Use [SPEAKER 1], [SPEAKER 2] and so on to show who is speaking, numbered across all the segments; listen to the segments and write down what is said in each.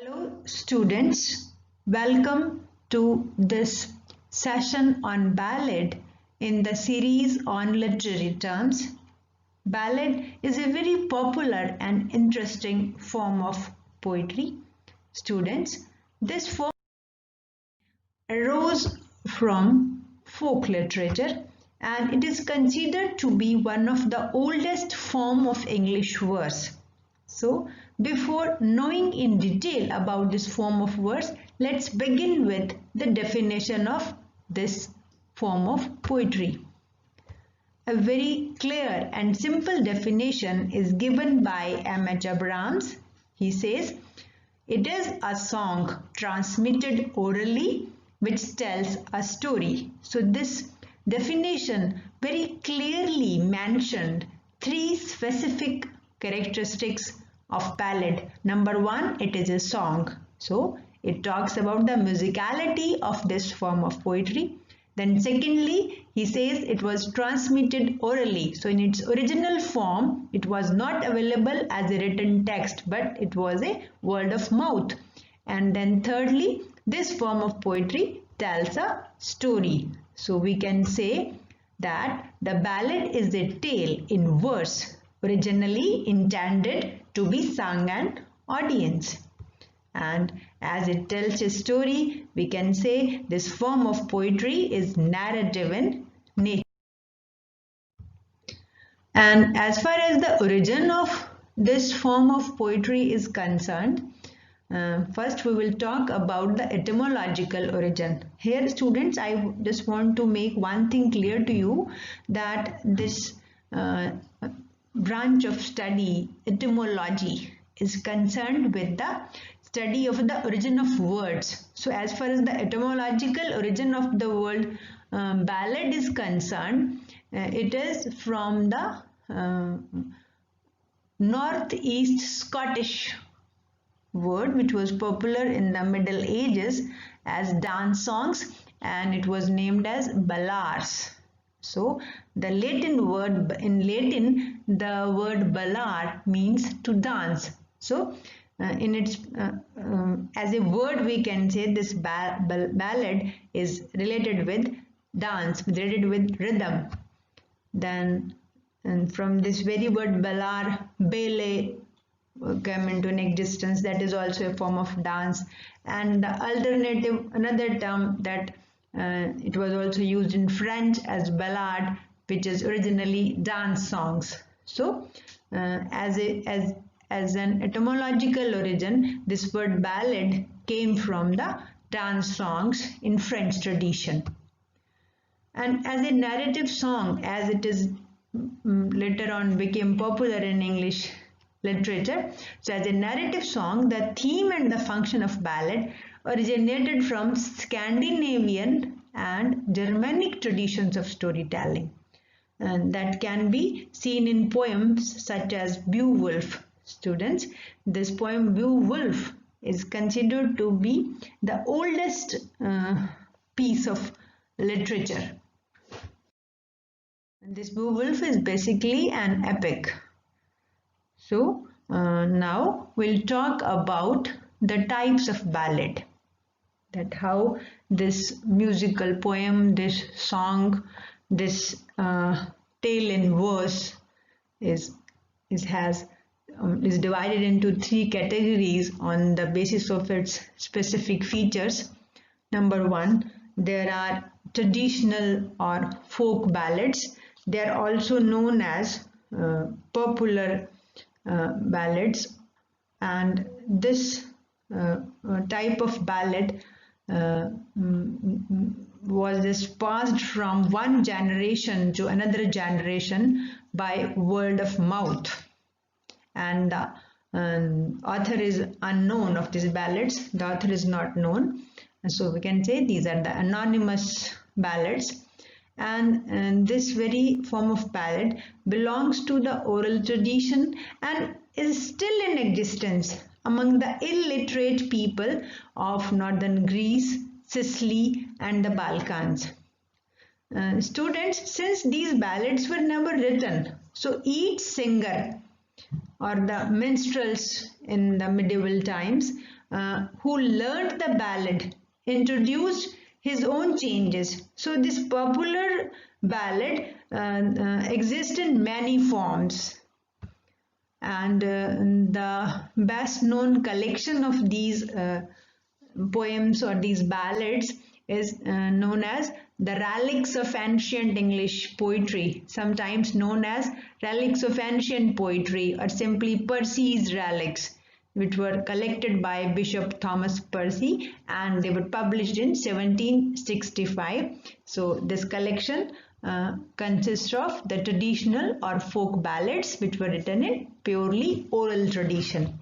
[SPEAKER 1] Hello students, welcome to this session on ballad in the series on literary terms. Ballad is a very popular and interesting form of poetry. Students, this form arose from folk literature and it is considered to be one of the oldest form of English verse. So, before knowing in detail about this form of verse, let's begin with the definition of this form of poetry. A very clear and simple definition is given by M.H. Abrams. He says, it is a song transmitted orally which tells a story. So this definition very clearly mentioned three specific characteristics of ballad. Number one, it is a song. So it talks about the musicality of this form of poetry. Then secondly, he says it was transmitted orally. So in its original form, it was not available as a written text, but it was a word of mouth. And then thirdly, this form of poetry tells a story. So we can say that the ballad is a tale in verse, originally intended to be sung an audience. And as it tells a story, we can say this form of poetry is narrative in nature. And as far as the origin of this form of poetry is concerned, first we will talk about the etymological origin. Here students, I just want to make one thing clear to you, that this branch of study, etymology, is concerned with the study of the origin of words. So as far as the etymological origin of the word ballad is concerned, it is from the northeast Scottish word which was popular in the Middle Ages as dance songs, and it was named as ballads. So the Latin word, in Latin the word ballad means to dance. So in its as a word we can say this ballad is related with dance, related with rhythm. Then and from this very word ballad, ballet came into an existence, that is also a form of dance. And the alternative, another term that it was also used in French as ballad, which is originally dance songs. So as an etymological origin, this word ballad came from the dance songs in French tradition. And as a narrative song, as it is later on became popular in English literature, so as a narrative song, the theme and the function of ballad originated from Scandinavian and Germanic traditions of storytelling, and that can be seen in poems such as Beowulf. Students, this poem Beowulf is considered to be the oldest piece of literature. And this Beowulf is basically an epic. So now we'll talk about the types of ballad, that how this musical poem, this song, this tale in verse is divided into three categories on the basis of its specific features. Number one, there are traditional or folk ballads. They are also known as popular ballads, and this type of ballad was just passed from one generation to another generation by word of mouth, and the author is unknown of these ballads. The author is not known, so we can say these are the anonymous ballads. And this very form of ballad belongs to the oral tradition and is still in existence among the illiterate people of northern Greece, Sicily and the Balkans. Students, since these ballads were never written, so each singer or the minstrels in the medieval times who learned the ballad introduced his own changes. So this popular ballad exists in many forms, and the best known collection of these poems or these ballads is known as the relics of ancient English poetry, sometimes known as relics of ancient poetry or simply Percy's relics, which were collected by Bishop Thomas Percy, and they were published in 1765. So this collection consists of the traditional or folk ballads which were written in purely oral tradition.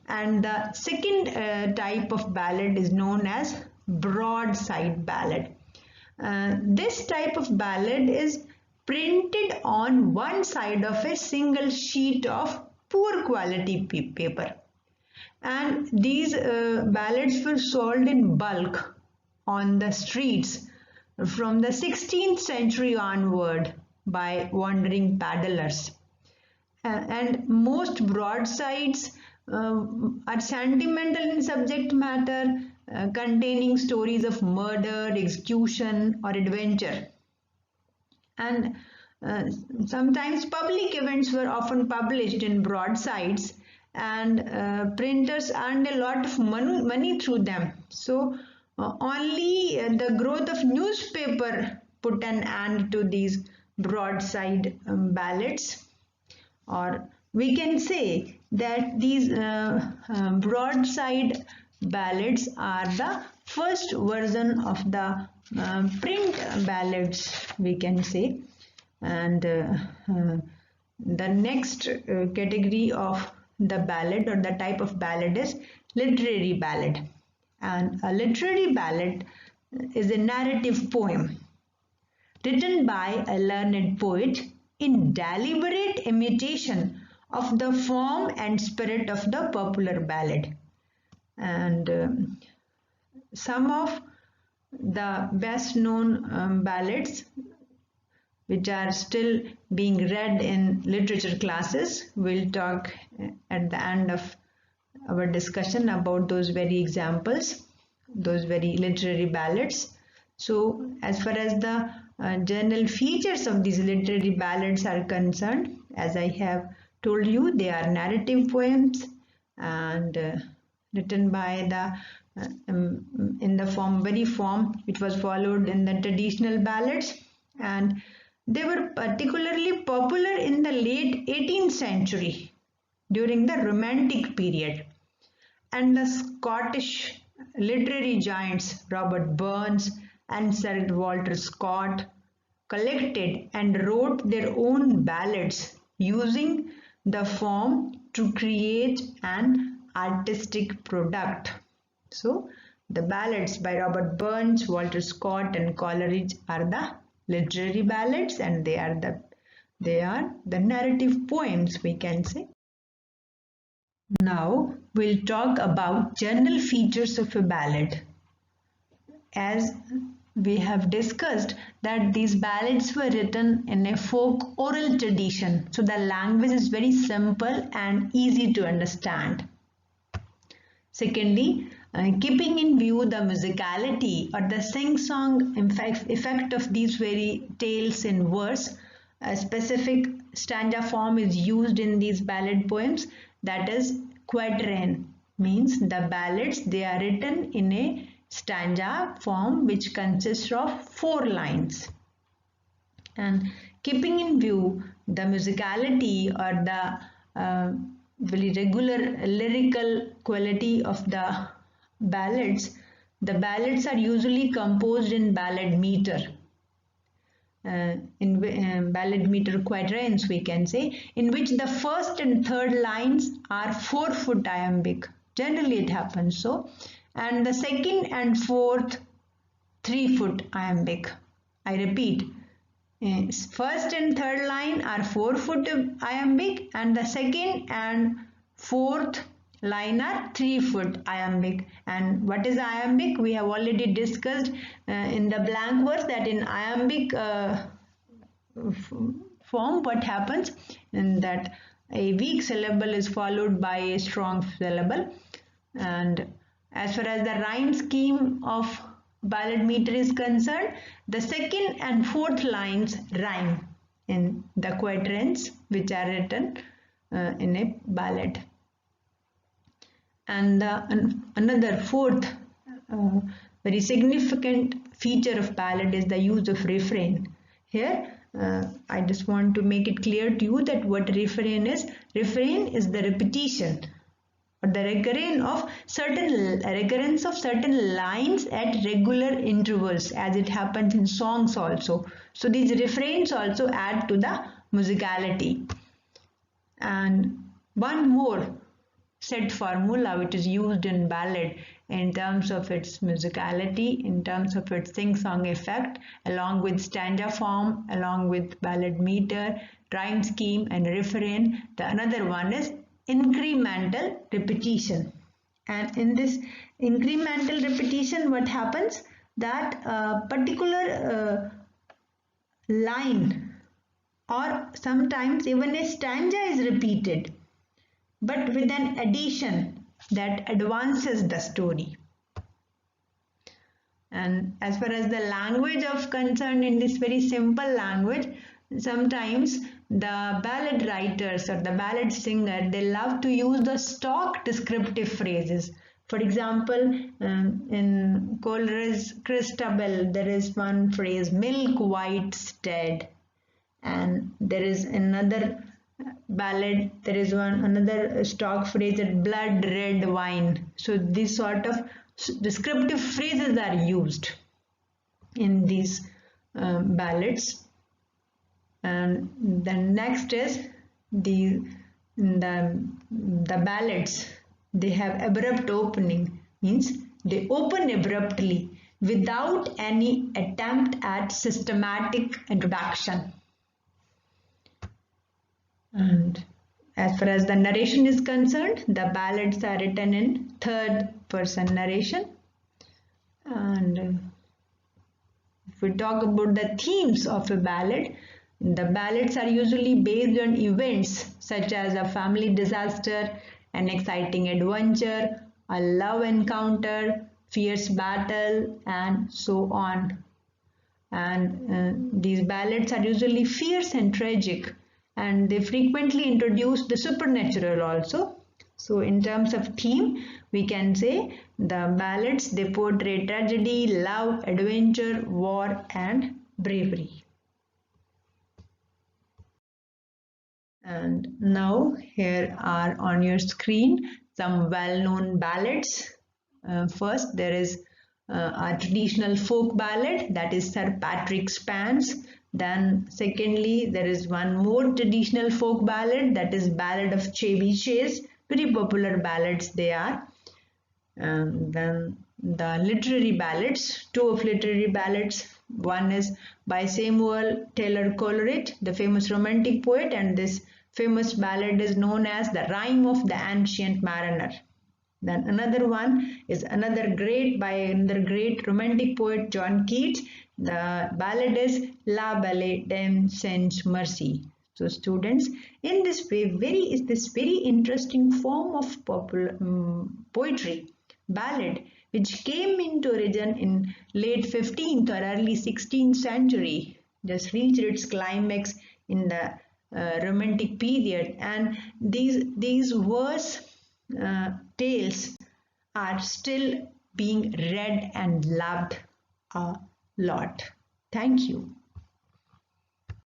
[SPEAKER 1] And the second type of ballad is known as broadside ballad. This type of ballad is printed on one side of a single sheet of poor quality paper, and these ballads were sold in bulk on the streets from the 16th century onward by wandering paddlers. And most broadsides are sentimental in subject matter, containing stories of murder, execution, or adventure. And sometimes public events were often published in broadsides, and printers earned a lot of money through them. So only the growth of newspaper put an end to these broadside ballads, or we can say that these broadside ballads are the first version of the print ballads, we can say. And the next category of the ballad or the type of ballad is literary ballad. And a literary ballad is a narrative poem written by a learned poet in deliberate imitation of the form and spirit of the popular ballad. And some of the best known ballads which are still being read in literature classes, we'll talk at the end of our discussion about those very examples, those very literary ballads. So as far as the general features of these literary ballads are concerned, as I have told you, they are narrative poems and written by the in the very form which was followed in the traditional ballads, and they were particularly popular in the late 18th century during the Romantic period. And the Scottish literary giants Robert Burns and Sir Walter Scott collected and wrote their own ballads using the form to create an artistic product. So the ballads by Robert Burns, Walter Scott and Coleridge are the literary ballads, and they are the narrative poems, we can say. Now we'll talk about general features of a ballad. As we have discussed that these ballads were written in a folk oral tradition, so the language is very simple and easy to understand. Secondly, keeping in view the musicality or the sing-song effect of these very tales in verse, a specific stanza form is used in these ballad poems, that is quatrain. Means the ballads, they are written in a stanza form which consists of 4 lines. And keeping in view the musicality or the very regular lyrical quality of the ballads are usually composed in ballad meter. In ballad meter quatrains, we can say, in which the first and third lines are 4-foot iambic. Generally it happens so. And the second and fourth 3-foot iambic. I repeat, first and third line are 4-foot iambic, and the second and fourth line are 3-foot iambic. And what is iambic? We have already discussed in the blank verse that in iambic form what happens in that a weak syllable is followed by a strong syllable. And as far as the rhyme scheme of ballad meter is concerned, the second and fourth lines rhyme in the quatrains which are written in a ballad. And another fourth very significant feature of ballad is the use of refrain. Here I just want to make it clear to you that what refrain is. Refrain is the repetition or the recurrence of certain lines at regular intervals, as it happens in songs also. So these refrains also add to the musicality. And one more set formula which is used in ballad in terms of its musicality, in terms of its sing-song effect, along with stanza form, along with ballad meter, rhyme scheme and refrain. The another one is incremental repetition. And in this incremental repetition, what happens? That a particular line or sometimes even a stanza is repeated, but with an addition that advances the story. And as far as the language of concern, in this very simple language, sometimes the ballad writers or the ballad singer, they love to use the stock descriptive phrases. For example, in Coleridge's Christabel, there is one phrase, milk white stead, and there is another ballad, there is another stock phrase, blood red wine. So these sort of descriptive phrases are used in these ballads. And the next is the ballads. They have abrupt opening, means they open abruptly without any attempt at systematic introduction. And as far as the narration is concerned, the ballads are written in third person narration. And if we talk about the themes of a ballad, the ballads are usually based on events such as a family disaster, an exciting adventure, a love encounter, fierce battle, and so on. And these ballads are usually fierce and tragic, and they frequently introduce the supernatural also. So in terms of theme, we can say the ballads, they portray tragedy, love, adventure, war, and bravery. And now here are on your screen some well-known ballads. First, there is a traditional folk ballad, that is Sir Patrick Spens. Then secondly, there is one more traditional folk ballad, that is Ballad of Chevy Chase. Very popular ballads they are. And then the literary ballads, two of literary ballads. One is by Samuel Taylor Coleridge, the famous romantic poet, and this famous ballad is known as The Rime of the Ancient Mariner. Then another one is another great romantic poet, John Keats. The ballad is La Belle Dame Sans Mercy. So students, in this way, this very interesting form of popular poetry, ballad, which came into origin in late 15th or early 16th century, just reached its climax in the romantic period, and these verse tales are still being read and loved a lot. Thank you.